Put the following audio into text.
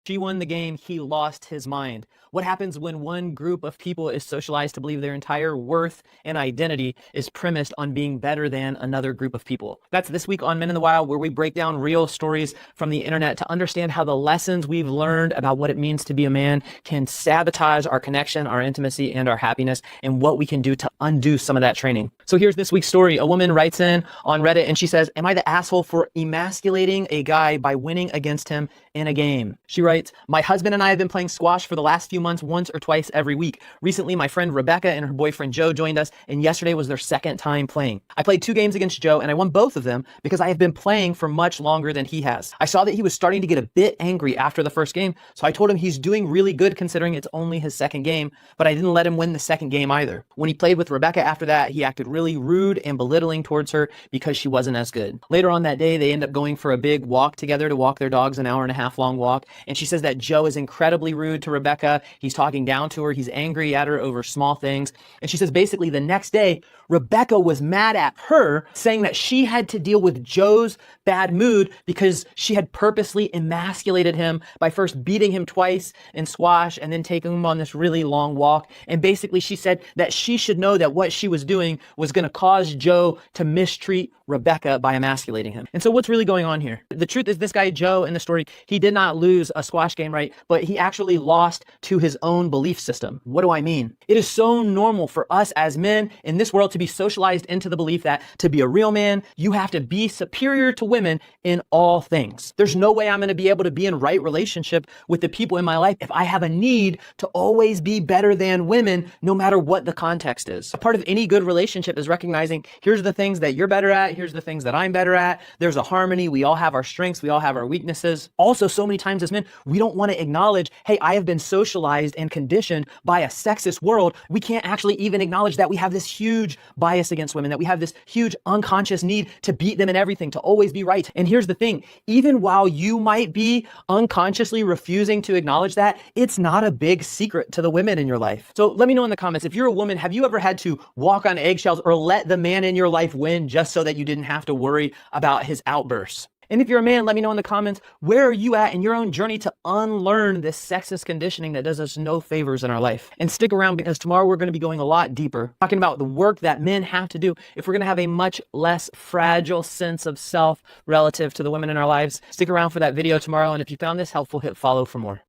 She won the game, he lost his mind. What happens when one group of people is socialized to believe their entire worth and identity is premised on being better than another group of people? That's this week on Men in the Wild, where we break down real stories from the internet to understand how the lessons we've learned about what it means to be a man can sabotage our connection, our intimacy, and our happiness, and what we can do to undo some of that training. So here's this week's story. A woman writes in on Reddit and she says, "Am I the asshole for emasculating a guy by winning against him in a game?" She writes, "My husband and I have been playing squash for the last few months, once or twice every week. Recently, my friend Rebecca and her boyfriend Joe joined us, and yesterday was their second time playing. I played 2 games against Joe, and I won both of them because I have been playing for much longer than he has. I saw that he was starting to get a bit angry after the first game, so I told him he's doing really good considering it's only his second game, but I didn't let him win the second game either. When he played with Rebecca after that, he acted really rude and belittling towards her because she wasn't as good. Later on that day, they end up going for a big walk together to walk their dogs, an hour-and-a-half long walk, and she says that Joe is incredibly rude to Rebecca. He's talking down to her. He's angry at her over small things. And she says basically the next day, Rebecca was mad at her, saying that she had to deal with Joe's bad mood because she had purposely emasculated him by first beating him twice in squash and then taking him on this really long walk. And basically she said that she should know that what she was doing was going to cause Joe to mistreat Rebecca by emasculating him. And so what's really going on here? The truth is, this guy Joe in the story, he did not lose a squash game, right? But he actually lost to his own belief system. What do I mean? It is so normal for us as men in this world to be socialized into the belief that to be a real man, you have to be superior to women in all things. There's no way I'm going to be able to be in right relationship with the people in my life if I have a need to always be better than women, no matter what the context is. A part of any good relationship is recognizing, here's the things that you're better at, here's the things that I'm better at. There's a harmony. We all have our strengths. We all have our weaknesses. Also, so many times as men, we don't want to acknowledge, hey, I have been socialized and conditioned by a sexist world. We can't actually even acknowledge that we have this huge bias against women, that we have this huge unconscious need to beat them in everything, to always be right. And here's the thing, even while you might be unconsciously refusing to acknowledge that, it's not a big secret to the women in your life. So let me know in the comments, if you're a woman, have you ever had to walk on eggshells or let the man in your life win just so that you didn't have to worry about his outbursts? And if you're a man, let me know in the comments, where are you at in your own journey to unlearn this sexist conditioning that does us no favors in our life? And stick around, because tomorrow we're going to be going a lot deeper, talking about the work that men have to do if we're going to have a much less fragile sense of self relative to the women in our lives. Stick around for that video tomorrow. And if you found this helpful, hit follow for more.